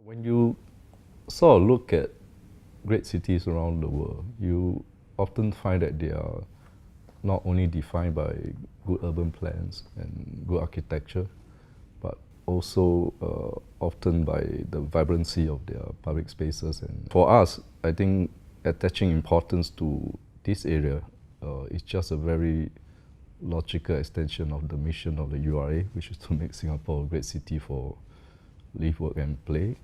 When you sort of look at great cities around the world, you often find that they are not only defined by good urban plans and good architecture, but also often by the vibrancy of their public spaces. And for us, I think attaching importance to this area is just a very logical extension of the mission of the URA, which is to make Singapore a great city for live, work and play.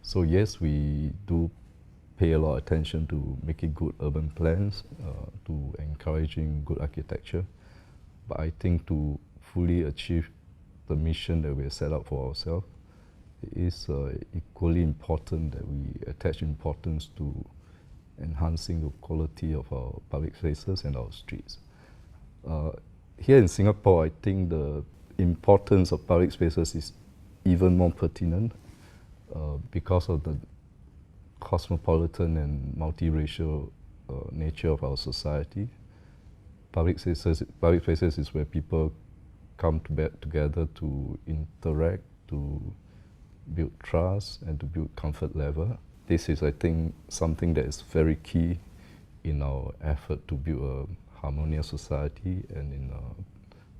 So yes, we do pay a lot of attention to making good urban plans, to encouraging good architecture. But I think to fully achieve the mission that we have set up for ourselves, it is equally important that we attach importance to enhancing the quality of our public spaces and our streets. Here in Singapore, I think the importance of public spaces is even more pertinent because of the cosmopolitan and multiracial nature of our society. Public spaces is where people come together to interact, to build trust and to build comfort level. This is, I think, something that is very key in our effort to build a harmonious society and in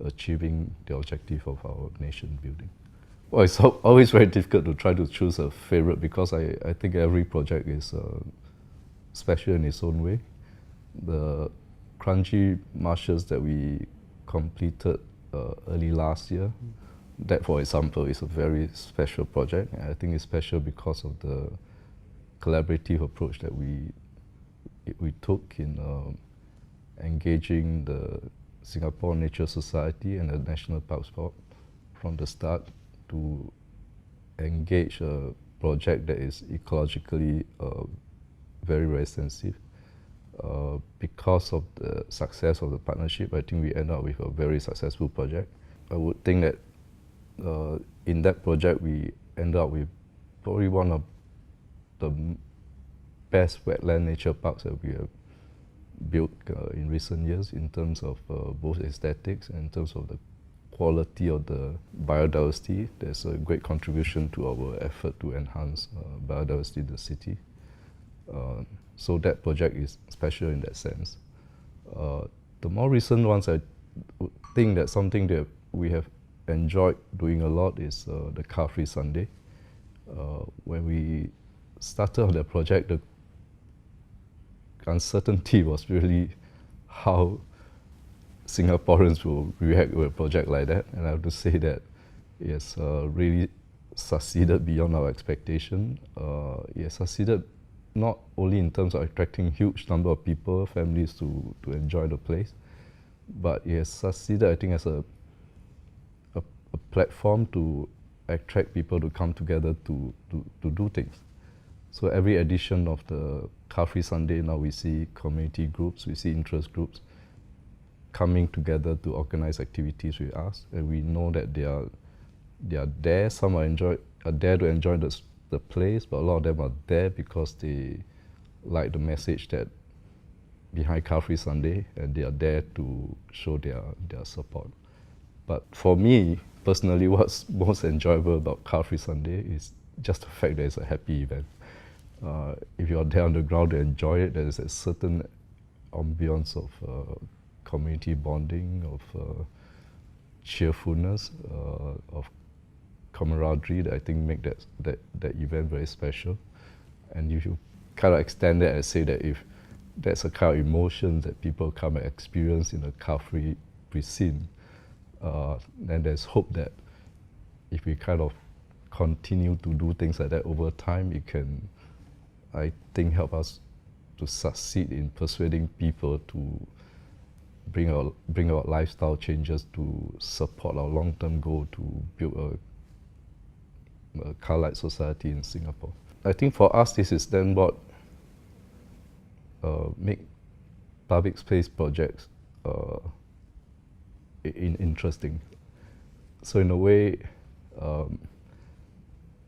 achieving the objective of our nation building. Well, it's always very difficult to try to choose a favorite because I think every project is special in its own way. The Kranji Marshes that we completed early last year, that, for example, is a very special project. And I think it's special because of the collaborative approach that we took in engaging the Singapore Nature Society and the National Parks Board from the start to engage a project that is ecologically very, very sensitive. Because of the success of the partnership, I think we end up with a very successful project. I would think that in that project we end up with probably one of the best wetland nature parks that we have built in recent years in terms of both aesthetics and in terms of the quality of the biodiversity. There's a great contribution to our effort to enhance biodiversity in the city. So that project is special in that sense. The more recent ones, I would think that something that we have enjoyed doing a lot is the Car-Free Sunday. When we started on that project, the uncertainty was really how Singaporeans will react to a project like that, and I have to say that it has really succeeded beyond our expectation. It has succeeded not only in terms of attracting huge number of people, families to enjoy the place, but it has succeeded, I think, as a platform to attract people to come together to do things. So every edition of the Car-Free Sunday, now we see community groups, we see interest groups coming together to organize activities with us, and we know that they are there. Some are there to enjoy the place, but a lot of them are there because they like the message that behind Car-Free Sunday, and they are there to show their support. But for me personally, what's most enjoyable about Car-Free Sunday is just the fact that it's a happy event. If you're there on the ground to enjoy it, there is a certain ambience of community bonding, of cheerfulness, of camaraderie that I think make that event very special. And if you kind of extend that and say that if that's a kind of emotion that people come and experience in a car-free precinct, then there's hope that if we kind of continue to do things like that over time, it can, I think, help us to succeed in persuading people to bring about lifestyle changes to support our long-term goal to build a car-light society in Singapore. I think for us, this is then what make public space projects interesting. So in a way,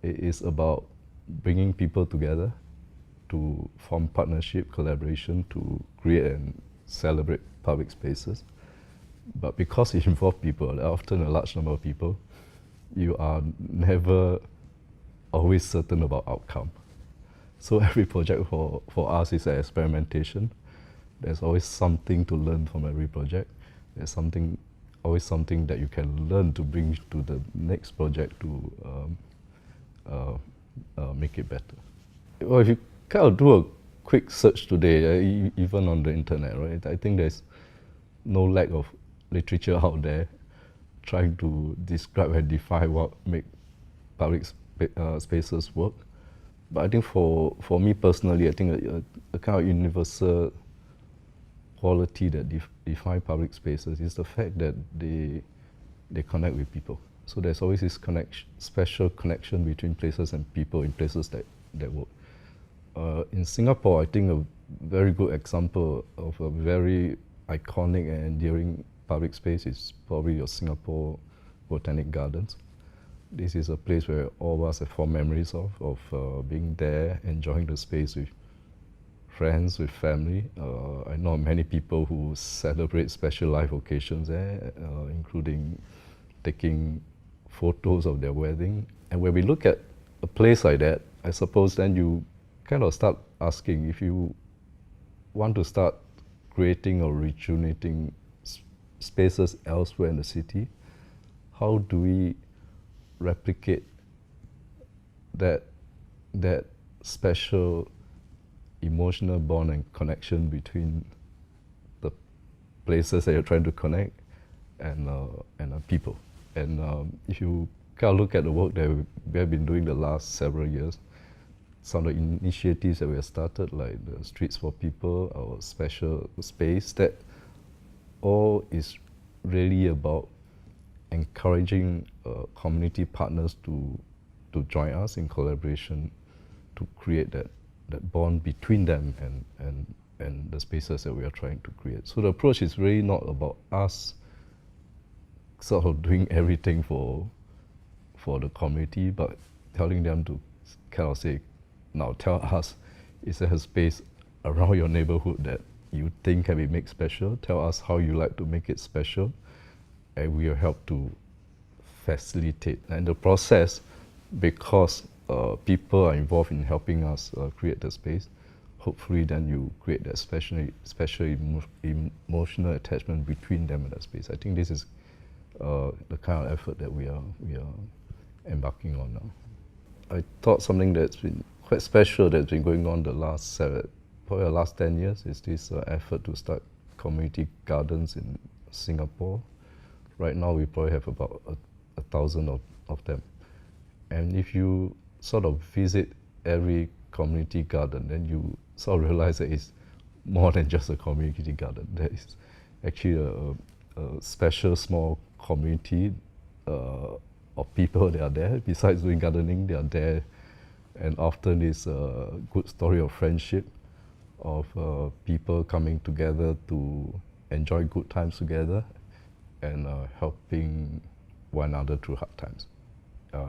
it is about bringing people together to form partnership, collaboration, to create and celebrate public spaces. But because it involves people, often a large number of people, you are never always certain about outcome. So every project for us is an experimentation. There's always something to learn from every project. There's always something that you can learn to bring to the next project to make it better. Well, if you kind of do a quick search today, even on the internet, right, I think there's no lack of literature out there trying to describe and define what make public spaces work. But I think for me personally, I think a kind of universal quality that define public spaces is the fact that they connect with people. So there's always this special connection between places and people in places that work. In Singapore, I think a very good example of a very iconic and endearing public space is probably your Singapore Botanic Gardens. This is a place where all of us have fond memories of being there, enjoying the space with friends, with family. I know many people who celebrate special life occasions there, including taking photos of their wedding. And when we look at a place like that, I suppose then you kind of start asking, if you want to start creating or rejuvenating spaces elsewhere in the city, how do we replicate that special emotional bond and connection between the places that you're trying to connect and people. And if you kind of look at the work that we have been doing the last several years, some of the initiatives that we have started, like the Streets for People, our special space, that all is really about encouraging community partners to join us in collaboration to create that bond between them and the spaces that we are trying to create. So the approach is really not about us sort of doing everything for the community, but telling them to kind of say, now tell us, is there a space around your neighborhood that you think can be made special? Tell us how you like to make it special, and we will help to facilitate. And the process, because people are involved in helping us create the space, hopefully then you create that special emotional attachment between them and the space. I think this is the kind of effort that we are embarking on now. I thought something that's been quite special that's been going on probably the last 10 years is this effort to start community gardens in Singapore. Right now we probably have about 1,000 of them. And if you sort of visit every community garden, then you sort of realize that it's more than just a community garden. There is actually a special small community of people that are there. Besides doing gardening, they are there, and often it's a good story of friendship, of people coming together to enjoy good times together and helping one another through hard times.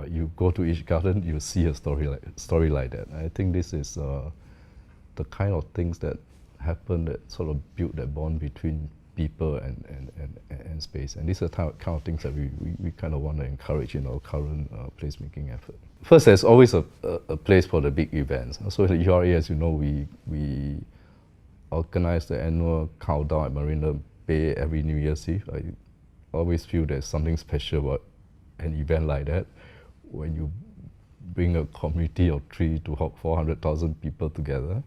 You go to each garden, you see a story like that. And I think this is the kind of things that happen that sort of build that bond between people and space. And these are the kind of things that we kind of want to encourage in our current placemaking effort. First, there's always a place for the big events. So at the URA, as you know, we organize the annual countdown at Marina Bay every New Year's Eve. I always feel there's something special about an event like that, when you bring a community of 300 to 400,000 people together,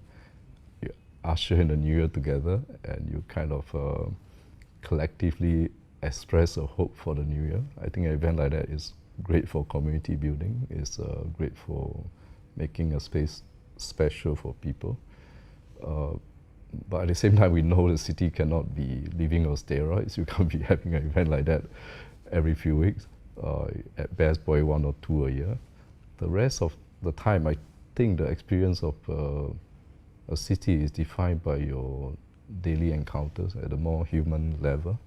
you usher in the new year together, and you kind of collectively express a hope for the new year. I think an event like that is great for community building. It's great for making a space special for people. But at the same time, we know the city cannot be living on steroids. You can't be having an event like that every few weeks. At best, probably 1 or 2 a year. The rest of the time, I think the experience of a city is defined by your daily encounters at a more human level.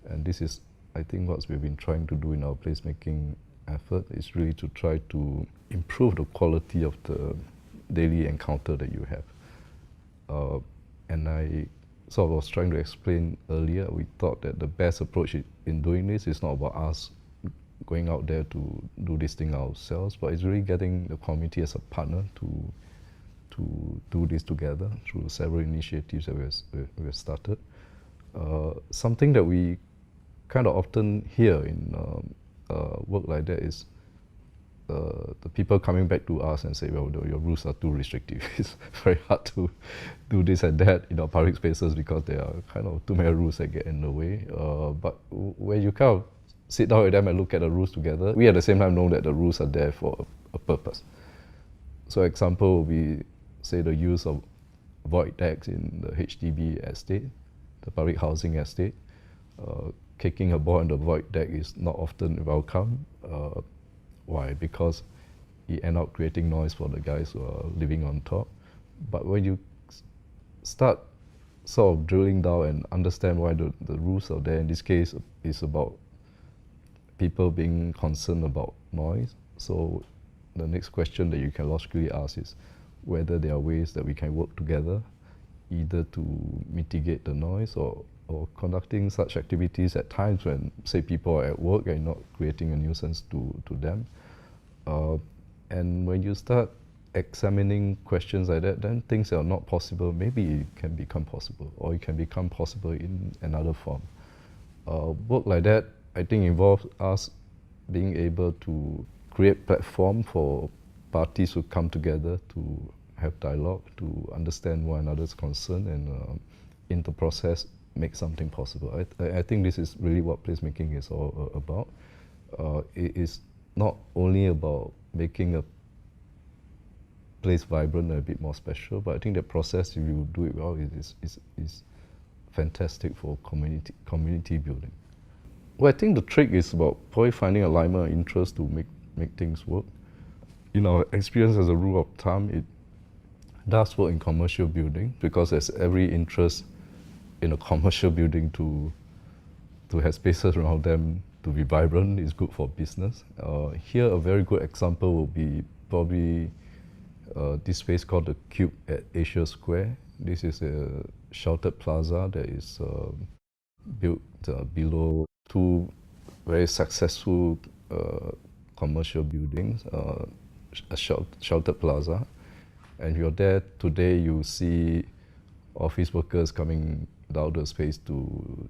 And this is, I think, what we've been trying to do in our placemaking effort, is really to try to improve the quality of the daily encounter that you have. And I sort of was trying to explain earlier, we thought that the best approach in doing this is not about us going out there to do this thing ourselves, but it's really getting the community as a partner to do this together through several initiatives that we've started. Something that we kind of often hear in work like that is the people coming back to us and say, well, your rules are too restrictive. It's very hard to do this and that in our public spaces because there are kind of too many rules that get in the way. But when you kind of sit down with them and look at the rules together, we at the same time know that the rules are there for a purpose. So example will be, say, the use of void decks in the HDB estate, the public housing estate. Kicking a ball on the void deck is not often welcome. Why? Because you end up creating noise for the guys who are living on top. But when you start sort of drilling down and understand why the rules are there, in this case, is about people being concerned about noise. So the next question that you can logically ask is whether there are ways that we can work together, either to mitigate the noise or conducting such activities at times when, say, people are at work and not creating a nuisance to them. And when you start examining questions like that, then things that are not possible, maybe it can become possible, or it can become possible in another form. Work like that, I think, involves us being able to create platform for parties who come together to have dialogue, to understand one another's concern, and in the process, make something possible. I think this is really what placemaking is all about. It is not only about making a place vibrant and a bit more special, but I think the process, if you do it well, is fantastic for community building. Well, I think the trick is about probably finding alignment of interest to make things work. In our experience, as a rule of thumb, it does work in commercial building because there's every interest in a commercial building to have spaces around them to be vibrant. Is good for business. Here, a very good example will be probably this space called the Cube at Asia Square. This is a sheltered plaza that is built below two very successful commercial buildings, a sheltered plaza. And if you're there today, you see office workers coming down the space to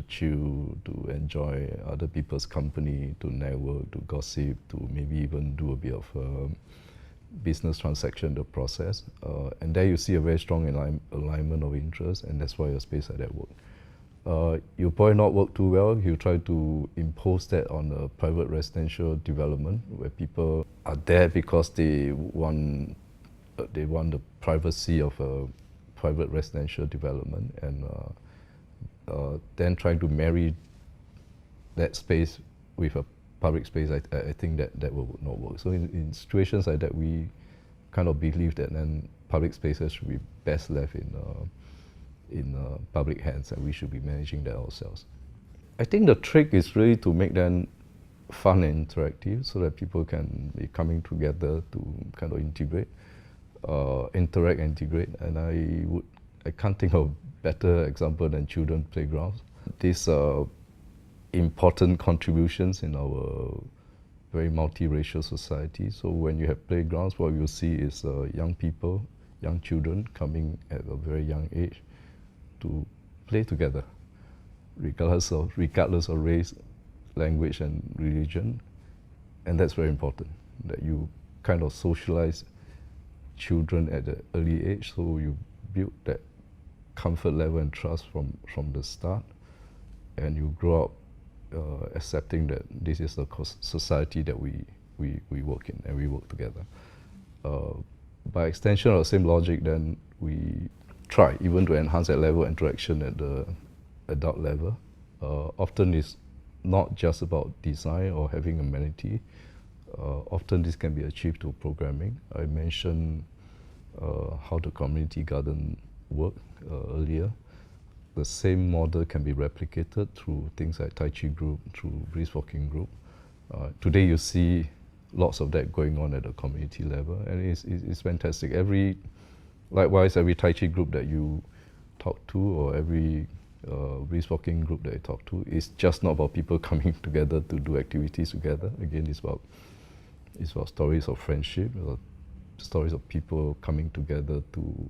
chill, to enjoy other people's company, to network, to gossip, to maybe even do a bit of business transaction in the process. And there you see a very strong alignment of interest, and that's why a space like that works. You'll probably not work too well if you try to impose that on a private residential development where people are there because they want the privacy of a private residential development, and then trying to marry that space with a public space, I think that will not work. So in situations like that, we kind of believe that then public spaces should be best left in public hands, and we should be managing that ourselves. I think the trick is really to make them fun and interactive so that people can be coming together to kind of integrate, interact and integrate. And I can't think of better example than children playgrounds. These are important contributions in our very multiracial society. So when you have playgrounds, what you'll see is young people, young children coming at a very young age to play together, regardless of race, language and religion. And that's very important, that you kind of socialize children at an early age, so you build that comfort level and trust from the start, and you grow up accepting that this is the society that we work in and we work together. By extension of the same logic, then we try even to enhance that level of interaction at the adult level. Often it's not just about design or having amenity. Often this can be achieved through programming. I mentioned how the community garden worked earlier. The same model can be replicated through things like Tai Chi group, through brisk walking group. Today you see lots of that going on at the community level, and it's fantastic. Likewise, every Tai Chi group that you talk to, or every brisk walking group that I talk to, it's just not about people coming together to do activities together. Again, it's about stories of friendship, stories of people coming together to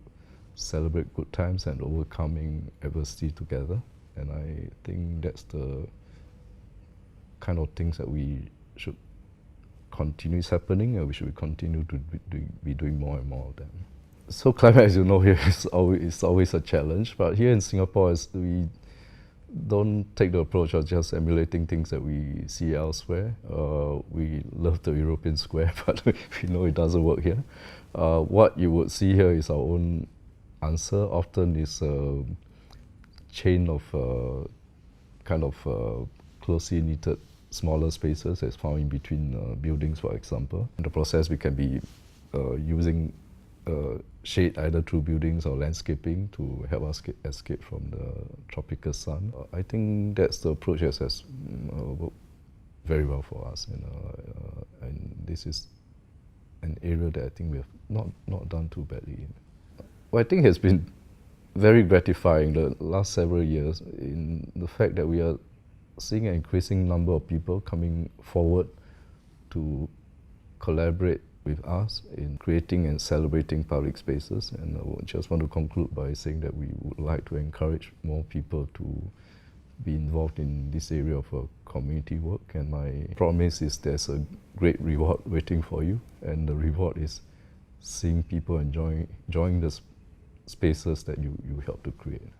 celebrate good times and overcoming adversity together. And I think that's the kind of things that we should continue happening, and we should continue to be doing more and more of them. So climate, as you know, here is always a challenge. But here in Singapore, we don't take the approach of just emulating things that we see elsewhere. We love the European square, but we know it doesn't work here. What you would see here is our own answer. Often is a chain of closely knitted smaller spaces that's found in between buildings, for example. In the process, we can be using shade either through buildings or landscaping to help us escape from the tropical sun. I think that's the approach that has worked very well for us, and this is an area that I think we have not done too badly in. Well, I think it's been very gratifying the last several years in the fact that we are seeing an increasing number of people coming forward to collaborate with us in creating and celebrating public spaces. And I would just want to conclude by saying that we would like to encourage more people to be involved in this area of community work. And my promise is there's a great reward waiting for you, and the reward is seeing people enjoying the spaces that you help to create.